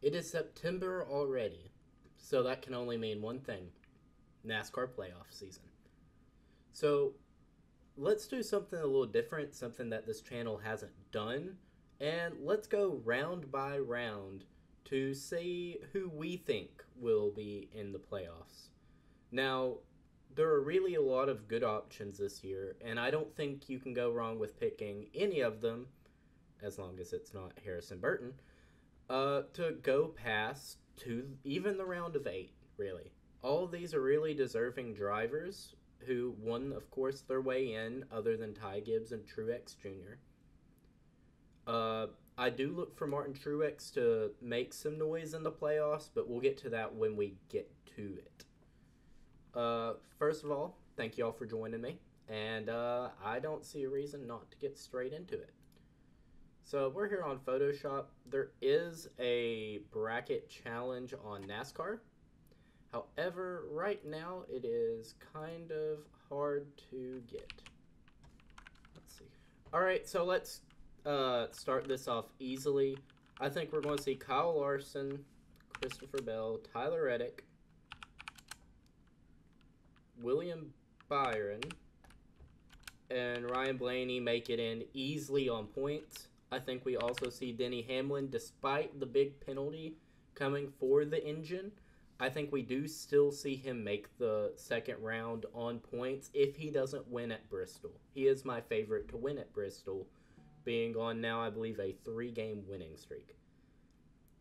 It is September already, so that can only mean one thing: NASCAR playoff season. So let's do something a little different, something that this channel hasn't done, and let's go round by round to see who we think will be in the playoffs. Now, there are really a lot of good options this year, and I don't think you can go wrong with picking any of them, as long as it's not Harrison Burton, to go past to even the round of eight, really. All of these are really deserving drivers who won, of course, their way in, other than Ty Gibbs and Truex Jr. Uh, I do look for Martin Truex to make some noise in the playoffs, but we'll get to that when we get to it. First of all, thank you all for joining me, and I don't see a reason not to get straight into it. So we're here on Photoshop. There is a bracket challenge on NASCAR. However, right now it is kind of hard to get. Let's see. All right, so let's start this off easily. I think we're going to see Kyle Larson, Christopher Bell, Tyler Reddick, William Byron, and Ryan Blaney make it in easily on points. I think we also see Denny Hamlin, despite the big penalty coming for the engine. I think we do still see him make the second round on points if he doesn't win at Bristol. He is my favorite to win at Bristol, being on now, I believe, a 3-game winning streak.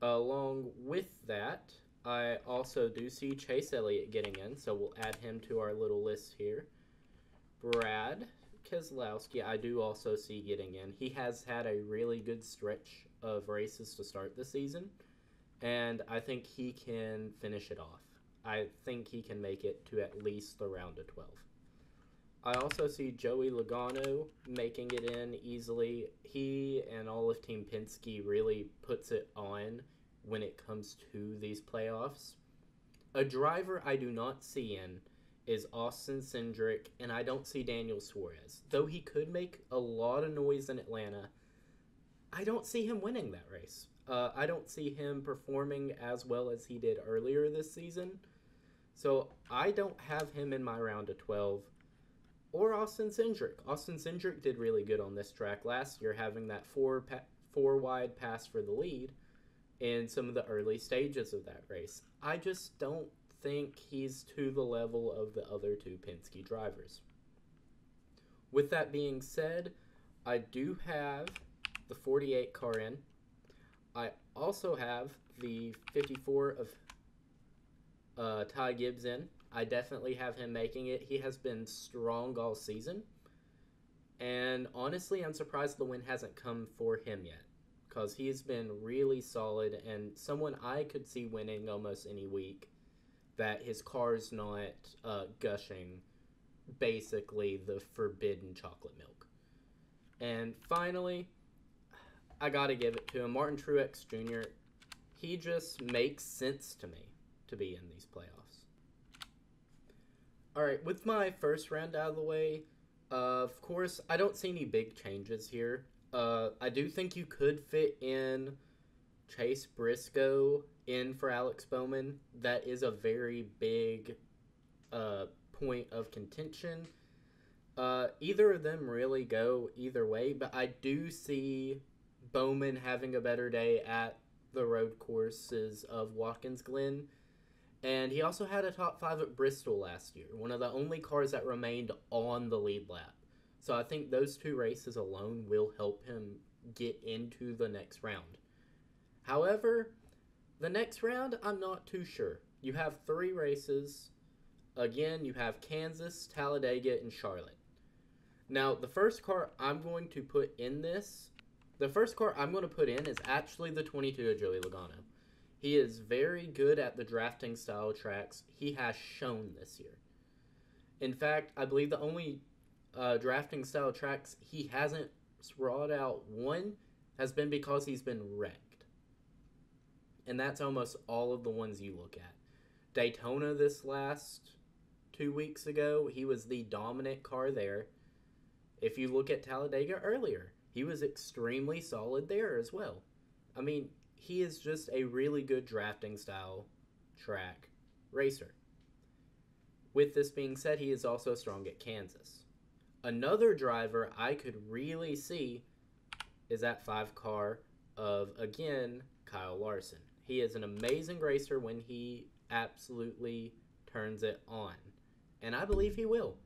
Along with that, I also do see Chase Elliott getting in, so we'll add him to our little list here. Brad Keselowski, I do also see getting in. He has had a really good stretch of races to start the season, and I think he can finish it off. I think he can make it to at least the round of 12. I also see Joey Logano making it in easily. He and all of Team Penske really puts it on when it comes to these playoffs. A driver I do not see in is Austin Cindric, and I don't see Daniel Suarez. Though he could make a lot of noise in Atlanta, I don't see him winning that race. I don't see him performing as well as he did earlier this season. So I don't have him in my round of 12. Or Austin Cindric. Austin Cindric did really good on this track last year, having that four wide pass for the lead in some of the early stages of that race. I just don't think he's to the level of the other two Penske drivers. With that being said, I do have the 48 car in. I also have the 54 of Ty Gibbs in. I definitely have him making it. He has been strong all season. And honestly, I'm surprised the win hasn't come for him yet, because he's been really solid and someone I could see winning almost any week that his car's not gushing basically the forbidden chocolate milk. And finally, I gotta give it to him, Martin Truex Jr. He just makes sense to me to be in these playoffs. Alright, with my first round out of the way, of course, I don't see any big changes here. I do think you could fit in Chase Briscoe in for Alex Bowman. That is a very big point of contention. Either of them really go either way, but I do see Bowman having a better day at the road courses of Watkins Glen. And he also had a top 5 at Bristol last year, one of the only cars that remained on the lead lap. So I think those two races alone will help him get into the next round. However, the next round, I'm not too sure. You have 3 races. Again, you have Kansas, Talladega, and Charlotte. Now, the first car I'm going to put in is actually the 22 of Joey Logano. He is very good at the drafting style tracks. He has shown this year. In fact, I believe the only drafting style tracks he hasn't brought out one has been because he's been wrecked. And that's almost all of the ones you look at. Daytona this last 2 weeks ago, he was the dominant car there. If you look at Talladega earlier, he was extremely solid there as well. I mean, he is just a really good drafting style track racer. With this being said, he is also strong at Kansas. Another driver I could really see is that 5 car of, again, Kyle Larson. He is an amazing racer when he absolutely turns it on. And I believe he will.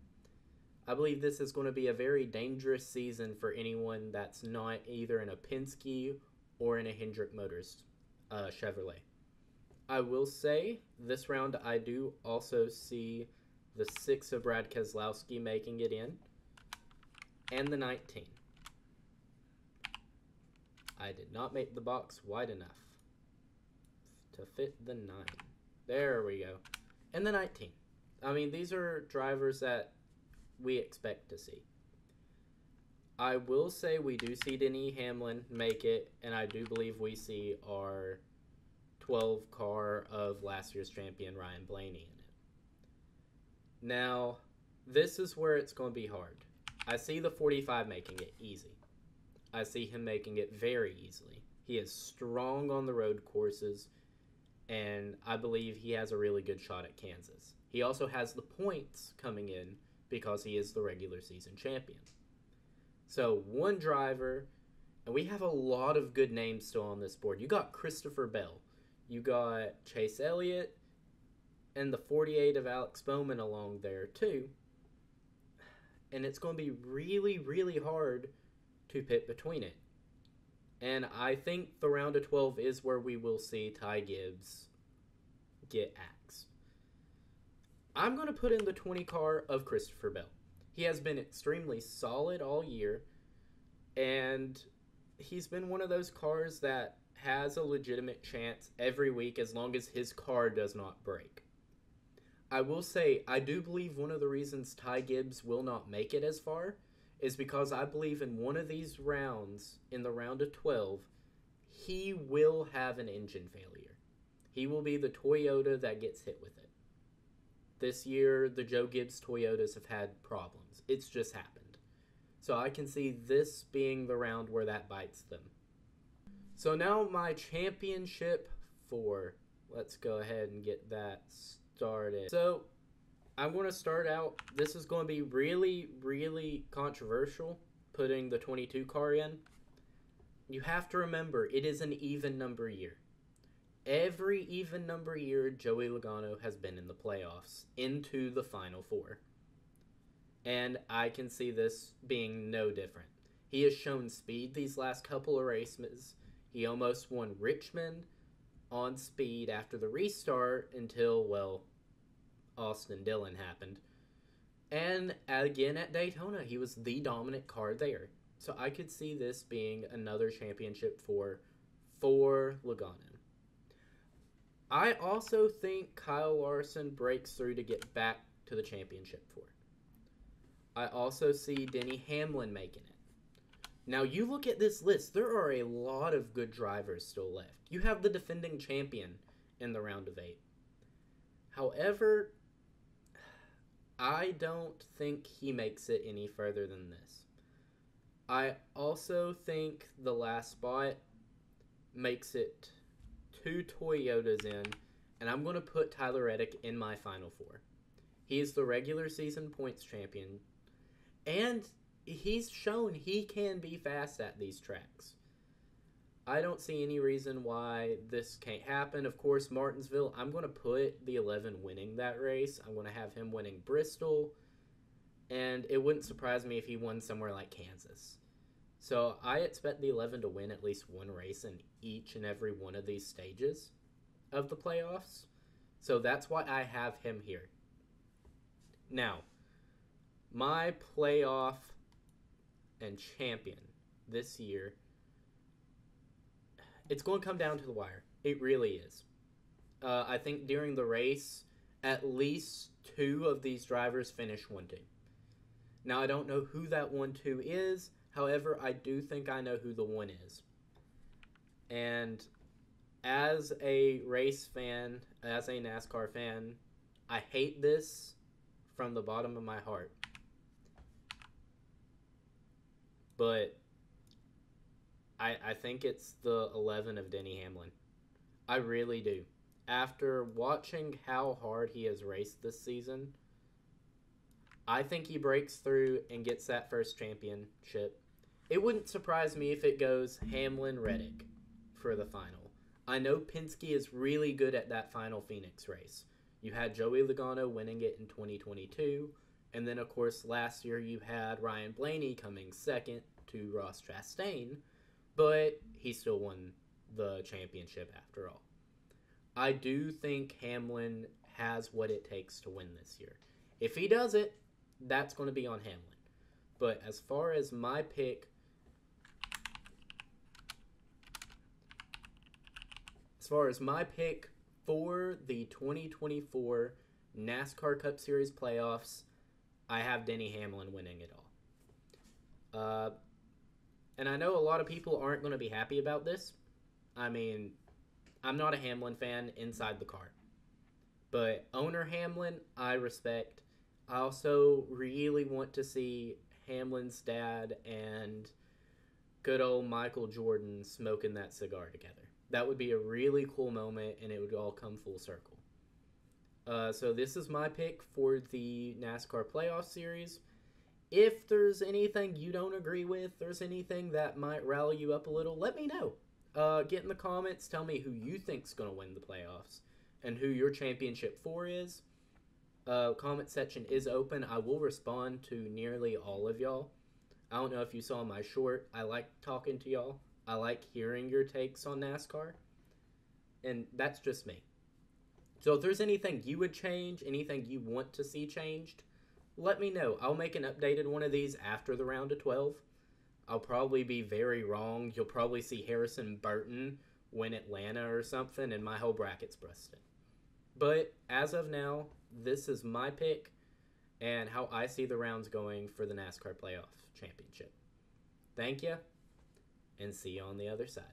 I believe this is going to be a very dangerous season for anyone that's not either in a Penske or in a Hendrick Motors Chevrolet. I will say this round I do also see the 6 of Brad Keselowski making it in, and the 19. I did not make the box wide enough to fit the 9. There we go. And the 19. I mean, these are drivers that we expect to see. I will say we do see Denny Hamlin make it, and I do believe we see our 12 car of last year's champion Ryan Blaney in it. Now, this is where it's going to be hard. I see the 45 making it easy. I see him making it very easily. He is strong on the road courses, and I believe he has a really good shot at Kansas. He also has the points coming in because he is the regular season champion. So, one driver, and we have a lot of good names still on this board. You got Christopher Bell. You got Chase Elliott and the 48 of Alex Bowman along there, too. And it's going to be really, really hard to pick between it. And I think the round of 12 is where we will see Ty Gibbs get axed. I'm going to put in the 20 car of Christopher Bell. He has been extremely solid all year, and he's been one of those cars that has a legitimate chance every week as long as his car does not break. I will say, I do believe one of the reasons Ty Gibbs will not make it as far is because I believe in one of these rounds, in the round of 12, he will have an engine failure. He will be the Toyota that gets hit with it. This year, the Joe Gibbs Toyotas have had problems. It's just happened. So I can see this being the round where that bites them. So now my championship 4. Let's go ahead and get that started. So I'm going to start out. This is going to be really, really controversial, putting the 22 car in. You have to remember, it is an even number year. Every even number year, Joey Logano has been in the playoffs, into the Final Four. And I can see this being no different. He has shown speed these last couple of races. He almost won Richmond on speed after the restart until, well, Austin Dillon happened. And again at Daytona, he was the dominant car there. So I could see this being another championship for Logano. I also think Kyle Larson breaks through to get back to the championship 4. I also see Denny Hamlin making it. Now, you look at this list, there are a lot of good drivers still left. You have the defending champion in the round of 8. However, I don't think he makes it any further than this. I also think the last spot makes it 2 Toyotas in, and I'm going to put Tyler Reddick in my Final 4. He is the regular season points champion, and he's shown he can be fast at these tracks. I don't see any reason why this can't happen. Of course, Martinsville, I'm going to put the 11 winning that race. I'm going to have him winning Bristol, and it wouldn't surprise me if he won somewhere like Kansas. So I expect the 11 to win at least one race in each and every one of these stages of the playoffs. So that's why I have him here. Now, my playoff and champion this year, it's going to come down to the wire. It really is. I think during the race, at least 2 of these drivers finish 1-2. Now, I don't know who that 1-2 is. However, I do think I know who the 1 is. And as a race fan, as a NASCAR fan, I hate this from the bottom of my heart. I think it's the 11 of Denny Hamlin. I really do. After watching how hard he has raced this season, I think he breaks through and gets that first championship. It wouldn't surprise me if it goes Hamlin Reddick for the final. I know Penske is really good at that final Phoenix race. You had Joey Logano winning it in 2022, and then of course last year you had Ryan Blaney coming second to Ross Chastain, but he still won the championship after all. I do think Hamlin has what it takes to win this year. If he does it, that's going to be on Hamlin. But as far as my pick for the 2024 NASCAR Cup Series playoffs, I have Denny Hamlin winning it all. And I know a lot of people aren't going to be happy about this. I mean, I'm not a Hamlin fan inside the car. But owner Hamlin, I respect. I also really want to see Hamlin's dad and good old Michael Jordan smoking that cigar together. That would be a really cool moment, and it would all come full circle. So this is my pick for the NASCAR Playoff Series. If there's anything you don't agree with, there's anything that might rally you up a little, let me know. Get in the comments, tell me who you think's going to win the playoffs and who your championship 4 is. Comment section is open. I will respond to nearly all of y'all. I don't know if you saw my short. I like talking to y'all. I like hearing your takes on NASCAR. And that's just me. So if there's anything you would change, anything you want to see changed, let me know. I'll make an updated one of these after the round of 12. I'll probably be very wrong. You'll probably see Harrison Burton win Atlanta or something, and my whole bracket's busted. But as of now, this is my pick and how I see the rounds going for the NASCAR Playoff Championship. Thank you, and see you on the other side.